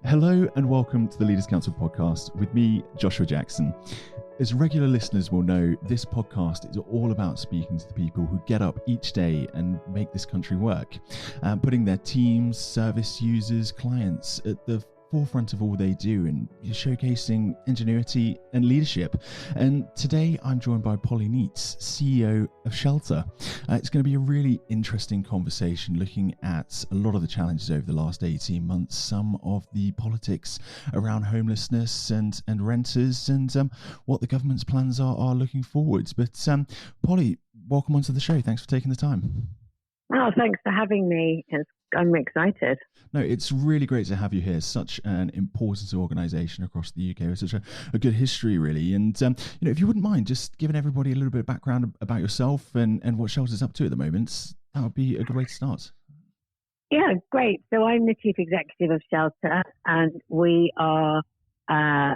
Hello and welcome to the Leaders Council podcast with me, Joshua Jackson. As regular listeners will know, this podcast is all about speaking to the people who get up each day and make this country work, putting their teams, service users, clients at the forefront of all they do and showcasing ingenuity and leadership. And today I'm joined by Neate, CEO of Shelter. It's going to be a really interesting conversation looking at a lot of the challenges over the last 18 months, some of the politics around homelessness and renters, and what the government's plans are looking forwards. But Polly, welcome onto the show. Thanks for taking the time. Oh, thanks for having me. I'm excited. No, it's really great to have you here. Such an important organisation across the UK with such a good history, really. And, if you wouldn't mind just giving everybody a little bit of background about yourself and what Shelter's up to at the moment, that would be a good way to start. Yeah, great. So I'm the Chief Executive of Shelter, and we are a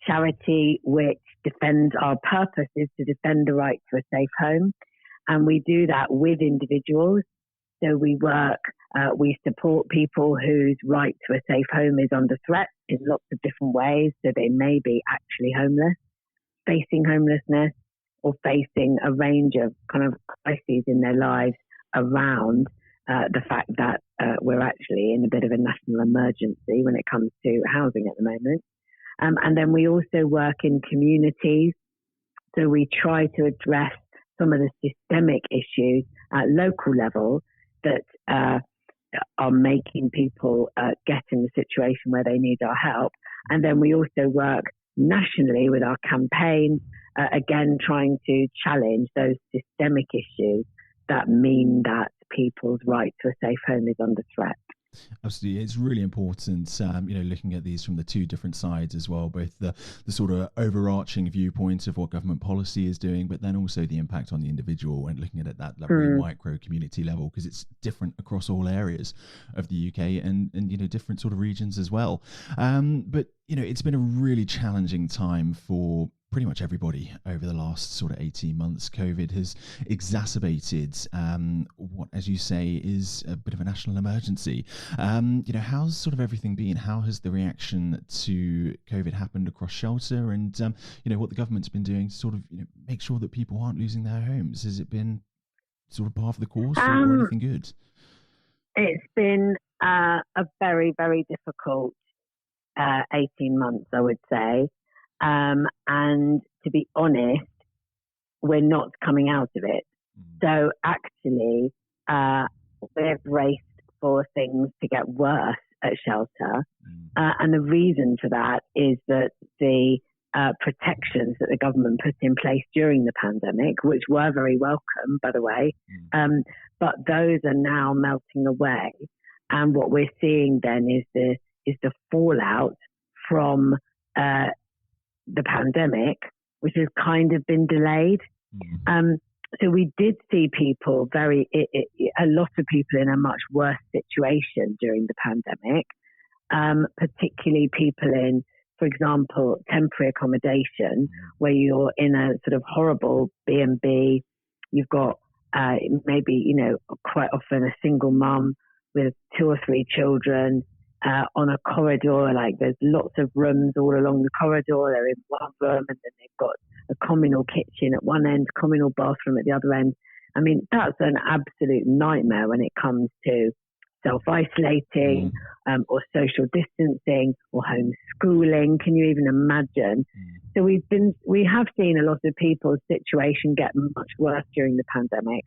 charity which defends, our purpose is to defend the right to a safe home. And we do that with individuals. So we support people whose right to a safe home is under threat in lots of different ways. So they may be actually homeless, facing homelessness, or facing a range of kind of crises in their lives around the fact that we're actually in a bit of a national emergency when it comes to housing at the moment. And then we also work in communities. So we try to address some of the systemic issues at local level that are making people get in the situation where they need our help. And then we also work nationally with our campaign, again, trying to challenge those systemic issues that mean that people's right to a safe home is under threat. Absolutely. It's really important, looking at these from the two different sides as well, both the sort of overarching viewpoint of what government policy is doing, but then also the impact on the individual and looking at it at that very micro community level, because it's different across all areas of the UK and different sort of regions as well. But it's been a really challenging time for pretty much everybody over the last sort of 18 months. COVID has exacerbated what, as you say, is a bit of a national emergency. How's sort of everything been? How has the reaction to COVID happened across Shelter, and what the government's been doing to sort of make sure that people aren't losing their homes? Has it been sort of par for the course or anything good? It's been a very, very difficult 18 months, I would say. And to be honest, we're not coming out of it. So actually, we're braced for things to get worse at Shelter. And the reason for that is that the protections that the government put in place during the pandemic, which were very welcome, by the way, but those are now melting away. And what we're seeing then is the fallout from the pandemic, which has kind of been delayed. So we did see people a lot of people in a much worse situation during the pandemic, particularly people in, for example, temporary accommodation, where you're in a sort of horrible B&B. You've got maybe, quite often a single mum with 2 or 3 children, on a corridor, like there's lots of rooms all along the corridor. They're in one room, and then they've got a communal kitchen at one end, communal bathroom at the other end. I mean, that's an absolute nightmare when it comes to self-isolating or social distancing or homeschooling. Can you even imagine? So we have seen a lot of people's situation get much worse during the pandemic,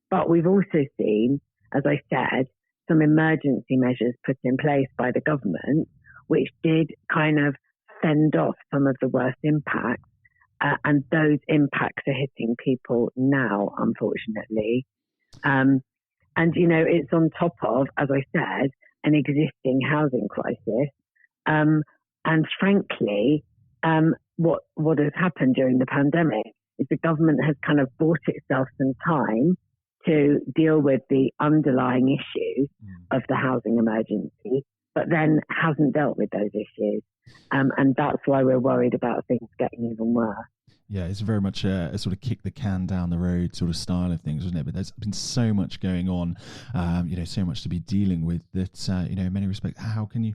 but we've also seen, as I said, some emergency measures put in place by the government, which did kind of fend off some of the worst impacts. And those impacts are hitting people now, unfortunately. And, it's on top of, as I said, an existing housing crisis. And frankly, what has happened during the pandemic is the government has kind of bought itself some time to deal with the underlying issues of the housing emergency, but then hasn't dealt with those issues. And that's why we're worried about things getting even worse. Yeah, it's very much a sort of kick the can down the road sort of style of things, wasn't it? But there's been so much going on, so much to be dealing with that, in many respects, how can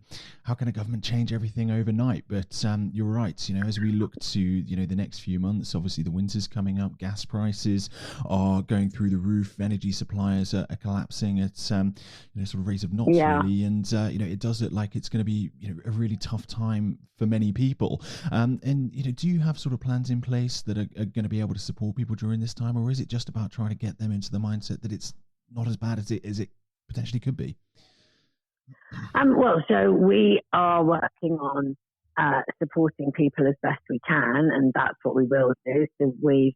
a government change everything overnight? But you're right, as we look to, the next few months, obviously the winter's coming up, gas prices are going through the roof, energy suppliers are collapsing at, sort of rates of knots Yeah. really. And, it does look like it's going to be, a really tough time for many people. Do you have sort of plans in place that are going to be able to support people during this time, or is it just about trying to get them into the mindset that it's not as bad as it potentially could be? So we are working on supporting people as best we can, and that's what we will do. So we've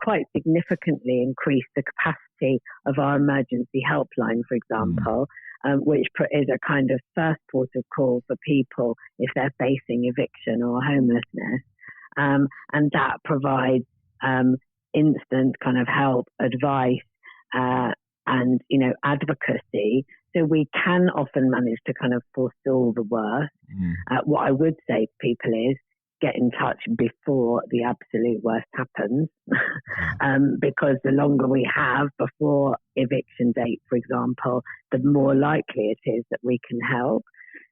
quite significantly increased the capacity of our emergency helpline, for example, which is a kind of first port of call for people if they're facing eviction or homelessness. And that provides instant kind of help, advice, and advocacy. So we can often manage to kind of forestall the worst. What I would say to people is get in touch before the absolute worst happens, because the longer we have before eviction date, for example, the more likely it is that we can help.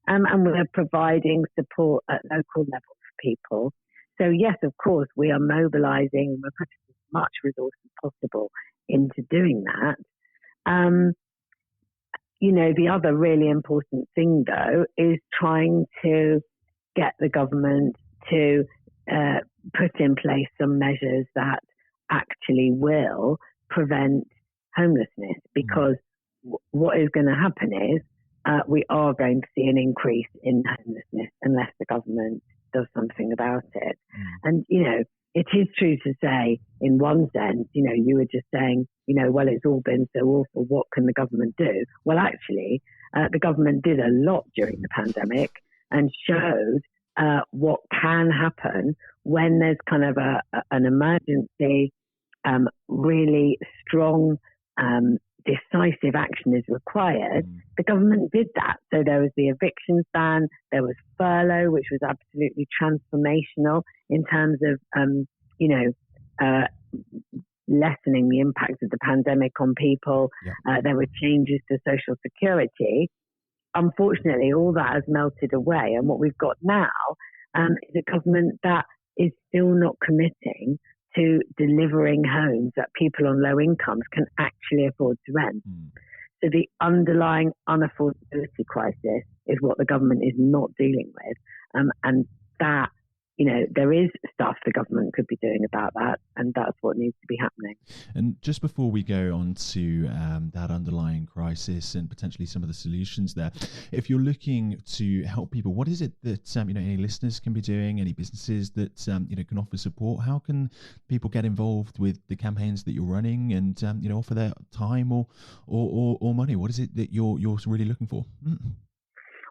And we're providing support at local level for people. So yes, of course, we are mobilising and we're putting as much resource as possible into doing that. The other really important thing, though, is trying to get the government to put in place some measures that actually will prevent homelessness. Because what is going to happen is we are going to see an increase in homelessness unless the government does something about it. And, it is true to say, in one sense, you were just saying, well, it's all been so awful. What can the government do? Well, actually, the government did a lot during the pandemic and showed what can happen when there's kind of an emergency, really strong, decisive action is required. The government did that. So there was the eviction ban, there was furlough, which was absolutely transformational in terms of, lessening the impact of the pandemic on people. There were changes to social security. Unfortunately, all that has melted away. And what we've got now is a government that is still not committing to delivering homes that people on low incomes can actually afford to rent. So the underlying unaffordability crisis is what the government is not dealing with. And that, there is stuff the government could be doing about that, and that's what needs to be happening. And just before we go on to that underlying crisis and potentially some of the solutions there, if you're looking to help people, what is it that any listeners can be doing, any businesses that can offer support? How can people get involved with the campaigns that you're running and offer their time or money? What is it that you're really looking for?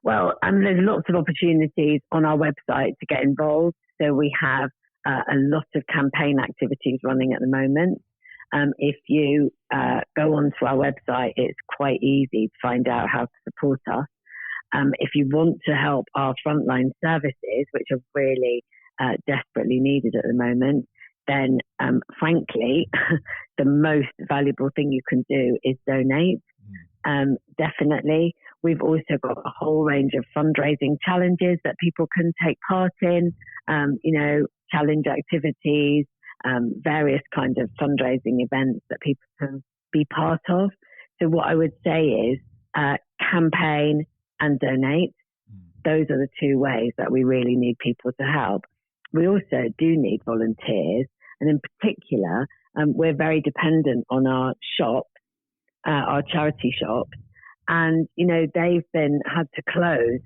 Well, there's lots of opportunities on our website to get involved. So we have a lot of campaign activities running at the moment. If you go onto our website, it's quite easy to find out how to support us. If you want to help our frontline services, which are really desperately needed at the moment, then frankly, the most valuable thing you can do is donate. Definitely. We've also got a whole range of fundraising challenges that people can take part in, challenge activities, various kinds of fundraising events that people can be part of. So what I would say is campaign and donate. Those are the two ways that we really need people to help. We also do need volunteers. And in particular, we're very dependent on our shops, our charity shops. And, they've been had to close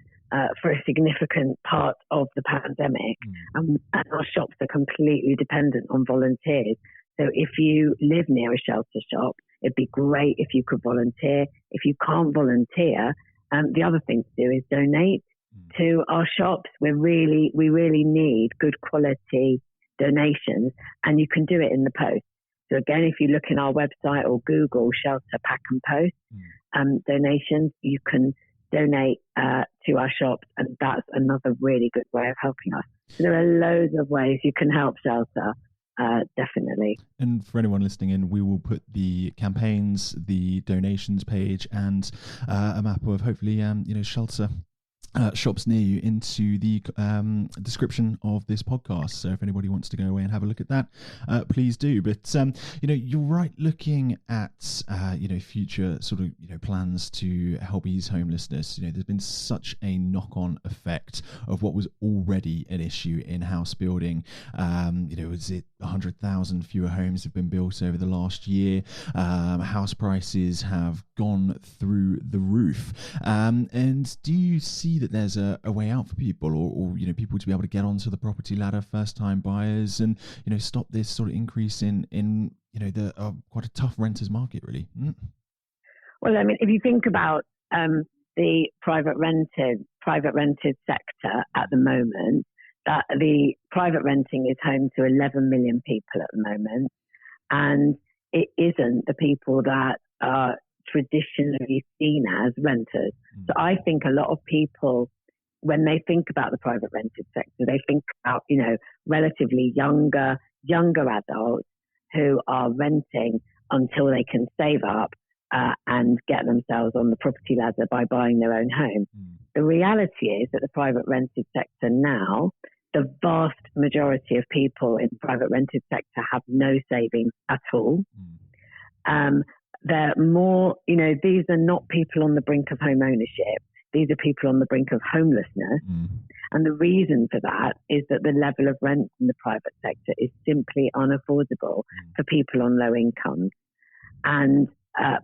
for a significant part of the pandemic. And our shops are completely dependent on volunteers. So if you live near a shelter shop, it'd be great if you could volunteer. If you can't volunteer, the other thing to do is donate to our shops. We really need good quality donations, and you can do it in the post. So again, if you look in our website or Google shelter pack and post donations, you can donate to our shops, and that's another really good way of helping us. So there are loads of ways you can help shelter. Definitely. And for anyone listening in, we will put the campaigns, the donations page, and a map of hopefully shelter shops near you into the description of this podcast. So if anybody wants to go away and have a look at that, please do. But you're right. Looking at future sort of plans to help ease homelessness. There's been such a knock-on effect of what was already an issue in house building. Was it 100,000 fewer homes have been built over the last year? House prices have gone through the roof. And do you see that there's a way out for people, or people to be able to get onto the property ladder, first time buyers, and stop this sort of increase in the quite a tough renters market, really? Well, I mean, if you think about the private rented sector at the moment, that the private renting is home to 11 million people at the moment, and it isn't the people that are traditionally seen as renters. So I think a lot of people, when they think about the private rented sector, they think about, relatively younger adults who are renting until they can save up and get themselves on the property ladder by buying their own home. The reality is that the private rented sector now, the vast majority of people in the private rented sector have no savings at all. They're more, these are not people on the brink of home ownership. These are people on the brink of homelessness. And the reason for that is that the level of rent in the private sector is simply unaffordable for people on low incomes. And,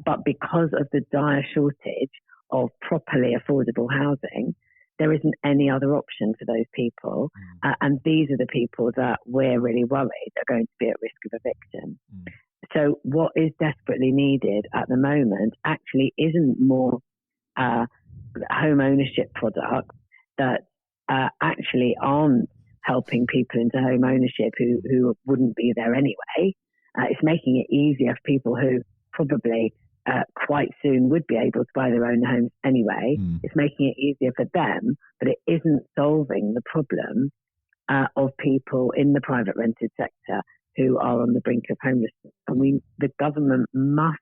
but because of the dire shortage of properly affordable housing, there isn't any other option for those people. And these are the people that we're really worried are going to be at risk of eviction. So what is desperately needed at the moment actually isn't more home ownership products that actually aren't helping people into home ownership who wouldn't be there anyway. It's making it easier for people who probably quite soon would be able to buy their own homes anyway. It's making it easier for them, but it isn't solving the problem of people in the private rented sector who are on the brink of homelessness. And the government must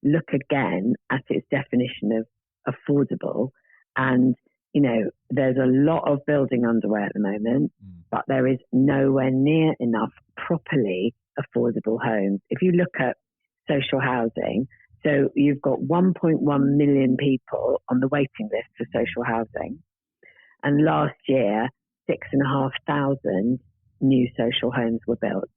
look again at its definition of affordable. And, there's a lot of building underway at the moment, but there is nowhere near enough properly affordable homes. If you look at social housing, so you've got 1.1 million people on the waiting list for social housing. And last year, 6,500 new social homes were built.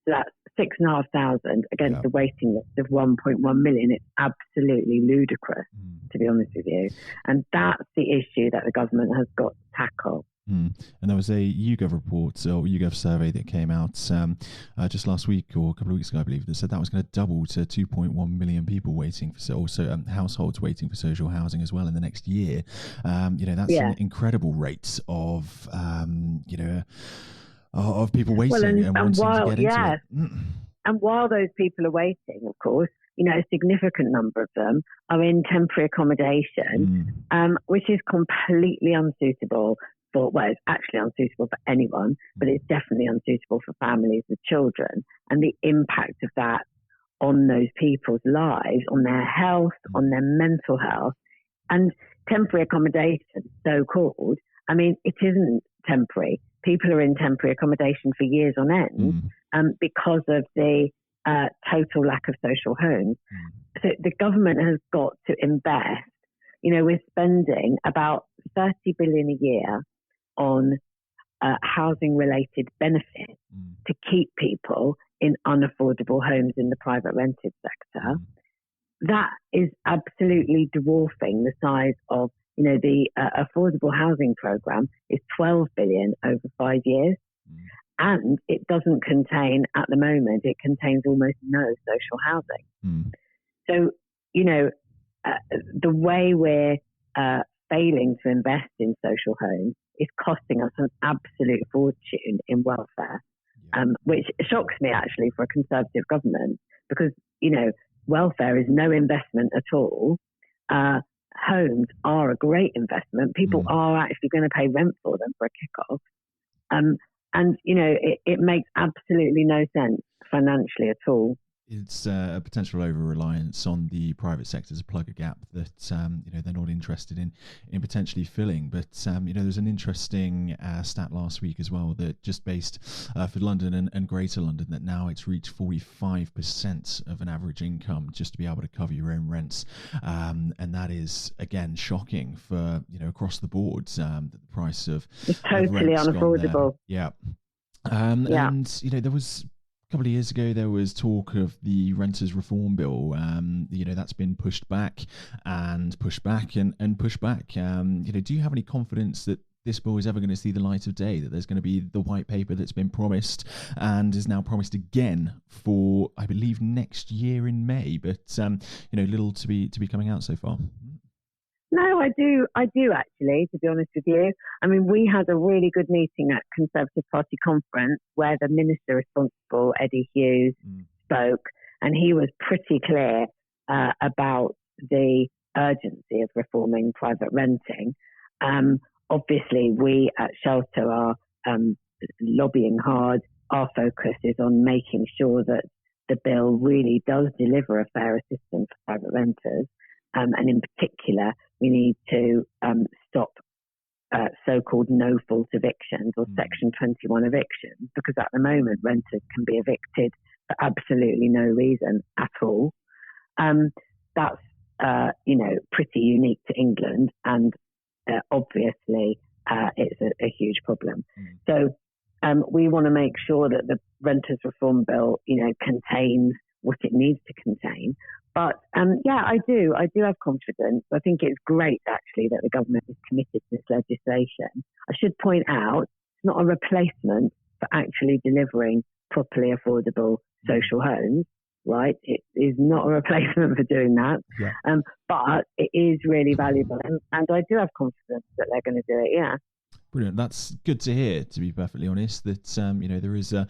So that's 6,500 against the waiting list of 1.1 million. It's absolutely ludicrous, to be honest with you. And that's the issue that the government has got to tackle. And there was a YouGov report or YouGov survey that came out just last week or a couple of weeks ago, I believe, that said that was going to double to 2.1 million people waiting for households waiting for social housing as well in the next year. That's an incredible rate of of people waiting and wanting to get into it. And while those people are waiting, of course, a significant number of them are in temporary accommodation, which is completely unsuitable it's actually unsuitable for anyone, but it's definitely unsuitable for families with children. And the impact of that on those people's lives, on their health, on their mental health. And temporary accommodation, so called, I mean, it isn't temporary. People are in temporary accommodation for years on end because of the total lack of social homes. So the government has got to invest. We're spending about 30 billion a year on housing-related benefits to keep people in unaffordable homes in the private rented sector. That is absolutely dwarfing the size of, the affordable housing program is 12 billion over 5 years. And it doesn't contain, at the moment, it contains almost no social housing. So, the way we're failing to invest in social homes is costing us an absolute fortune in welfare, which shocks me actually for a Conservative government because, welfare is no investment at all. homes are a great investment. People are actually going to pay rent for them for a kick-off. And, it makes absolutely no sense financially at all. It's a potential over-reliance on the private sector to plug a gap that they're not interested in potentially filling. But there's an interesting stat last week as well that just based for London and Greater London that now it's reached 45% of an average income just to be able to cover your own rents, and that is again shocking for across the board. The price of it's totally unaffordable. Yeah. And there was. A couple of years ago, there was talk of the Renters Reform Bill. That's been pushed back and pushed back and pushed back. Do you have any confidence that this bill is ever going to see the light of day? That there's going to be the white paper that's been promised and is now promised again for, I believe, next year in May. But little to be coming out so far. No, I do actually, to be honest with you. I mean, we had a really good meeting at Conservative Party conference where the minister responsible, Eddie Hughes, spoke, and he was pretty clear about the urgency of reforming private renting. Obviously, we at Shelter are lobbying hard. Our focus is on making sure that the bill really does deliver a fairer system for private renters. And in particular, we need to stop so-called no-fault evictions or Section 21 evictions, because at the moment renters can be evicted for absolutely no reason at all. That's pretty unique to England, and obviously it's a huge problem. So we want to make sure that the Renters Reform Bill, contains what it needs to contain. But I do have confidence. I think it's great actually that the government is committed to this legislation. I should point out it's not a replacement for actually delivering properly affordable social homes, right? It is not a replacement for doing that. Yeah. But it is really valuable, and I do have confidence that they're going to do it. Yeah. Brilliant. That's good to hear, to be perfectly honest, that, there is a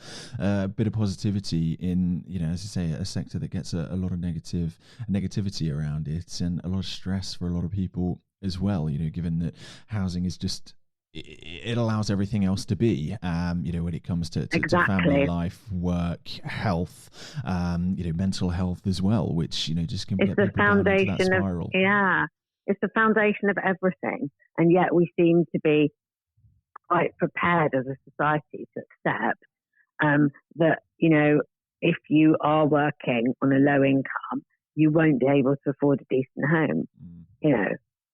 bit of positivity in, as you say, a sector that gets a lot of negativity around it and a lot of stress for a lot of people as well, given that housing is just, it allows everything else to be, when it comes to family life, work, health, mental health as well, which, just can get people down into that spiral. It's the foundation of everything. And yet we seem to be quite prepared as a society to accept that, if you are working on a low income, you won't be able to afford a decent home.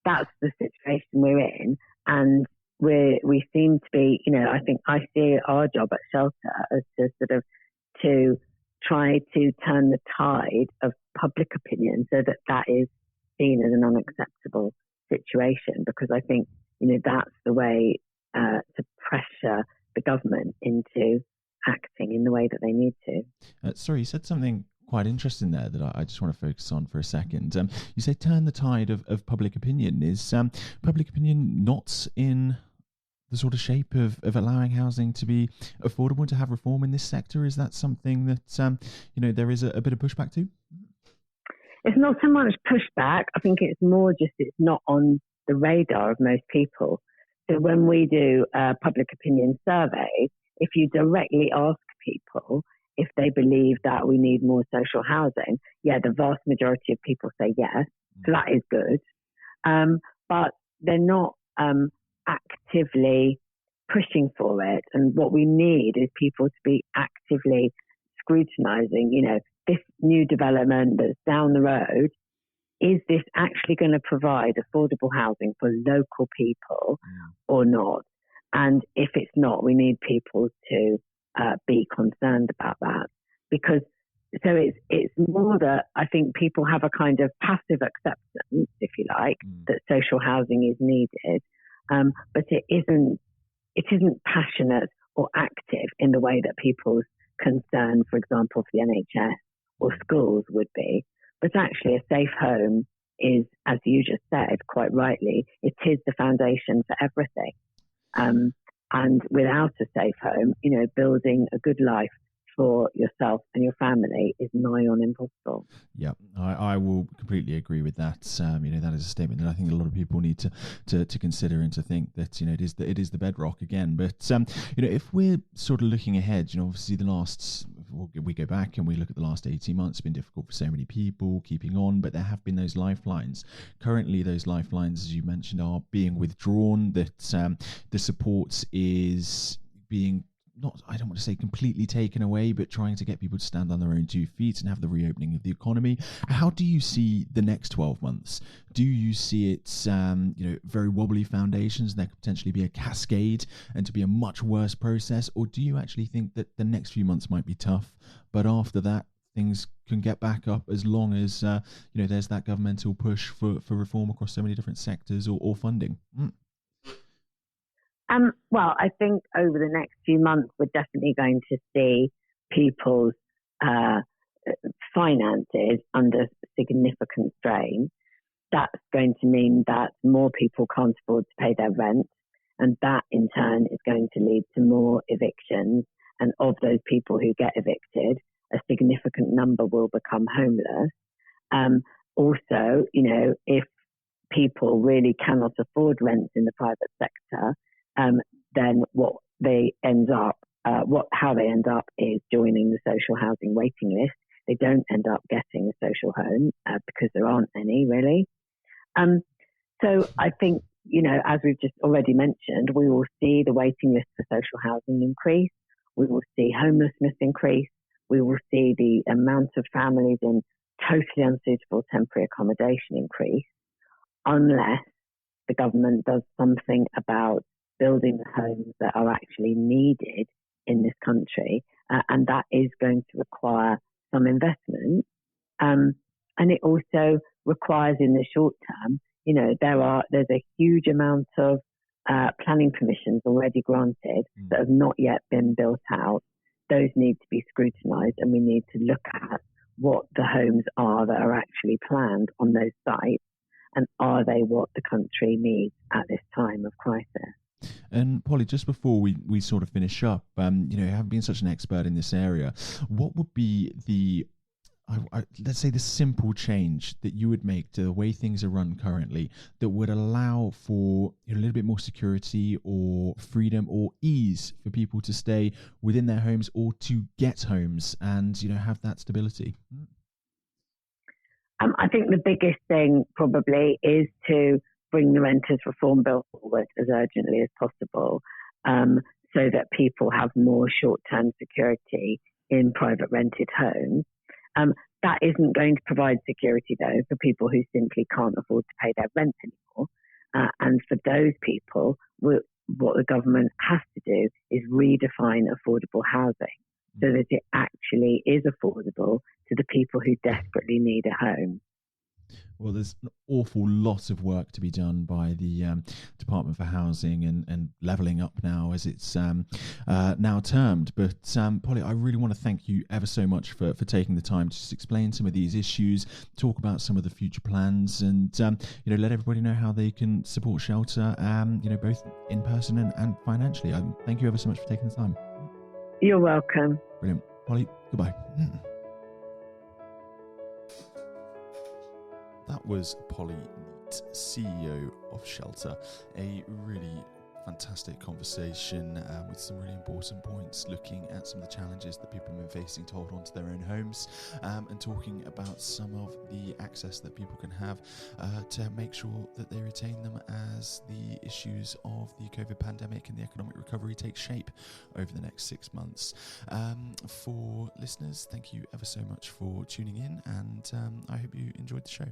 That's the situation we're in. And we seem to be, I think I see our job at Shelter as to try to turn the tide of public opinion so that is seen as an unacceptable situation, because I think, that's the way to pressure the government into acting in the way that they need to. Sorry, you said something quite interesting there that I just want to focus on for a second. You say turn the tide of public opinion. Is public opinion not in the sort of shape of allowing housing to be affordable and to have reform in this sector? Is that something that, there is a bit of pushback to? It's not so much pushback. I think it's more just it's not on the radar of most people. So when we do public opinion surveys, if you directly ask people if they believe that we need more social housing, the vast majority of people say yes. So that is good. But they're not actively pushing for it. And what we need is people to be actively scrutinizing, this new development that's down the road. Is this actually going to provide affordable housing for local people or not? And if it's not, we need people to be concerned about that. Because it's more that I think people have a kind of passive acceptance, if you like, that social housing is needed, but it isn't passionate or active in the way that people's concern, for example, for the NHS or schools would be. But actually, a safe home is, as you just said, quite rightly, it is the foundation for everything. And without a safe home, building a good life for yourself and your family is nigh on impossible. Yeah, I will completely agree with that. That is a statement that I think a lot of people need to consider and to think that it is the bedrock again. But if we're sort of looking ahead, obviously we go back and we look at the last 18 months. It's been difficult for so many people keeping on, but there have been those lifelines. Currently, those lifelines, as you mentioned, are being withdrawn. That the support is being, not, I don't want to say completely taken away, but trying to get people to stand on their own 2 feet and have the reopening of the economy. How do you see the next 12 months? Do you see it, very wobbly foundations, and there could potentially be a cascade and to be a much worse process? Or do you actually think that the next few months might be tough, but after that, things can get back up as long as, there's that governmental push for reform across so many different sectors or funding? Well, I think over the next few months, we're definitely going to see people's finances under significant strain. That's going to mean that more people can't afford to pay their rent, and that in turn is going to lead to more evictions. And of those people who get evicted, a significant number will become homeless. Also, if people really cannot afford rents in the private sector, then how they end up is joining the social housing waiting list. They don't end up getting a social home because there aren't any really. So I think, as we've just already mentioned, we will see the waiting list for social housing increase. We will see homelessness increase. We will see the amount of families in totally unsuitable temporary accommodation increase, unless the government does something about building the homes that are actually needed in this country, and that is going to require some investment. And it also requires, in the short term, there's a huge amount of planning permissions already granted that have not yet been built out. Those need to be scrutinised, and we need to look at what the homes are that are actually planned on those sites, and are they what the country needs at this time of crisis. And Polly, just before we sort of finish up, having been such an expert in this area, what would be let's say the simple change that you would make to the way things are run currently that would allow for a little bit more security or freedom or ease for people to stay within their homes or to get homes and have that stability? I think the biggest thing probably is to bring the renters reform bill forward as urgently as possible, so that people have more short-term security in private rented homes. That isn't going to provide security, though, for people who simply can't afford to pay their rent anymore. And for those people, what the government has to do is redefine affordable housing so that it actually is affordable to the people who desperately need a home. Well, there's an awful lot of work to be done by the Department for Housing and Levelling Up now, as it's now termed. But Polly, I really want to thank you ever so much for taking the time to just explain some of these issues, talk about some of the future plans, and let everybody know how they can support Shelter, both in person and financially. Thank you ever so much for taking the time. You're welcome. Brilliant. Polly, goodbye. That was Polly Neate, CEO of Shelter. A really fantastic conversation with some really important points, looking at some of the challenges that people have been facing to hold on to their own homes, and talking about some of the access that people can have to make sure that they retain them as the issues of the COVID pandemic and the economic recovery take shape over the next 6 months. For listeners, thank you ever so much for tuning in, and I hope you enjoyed the show.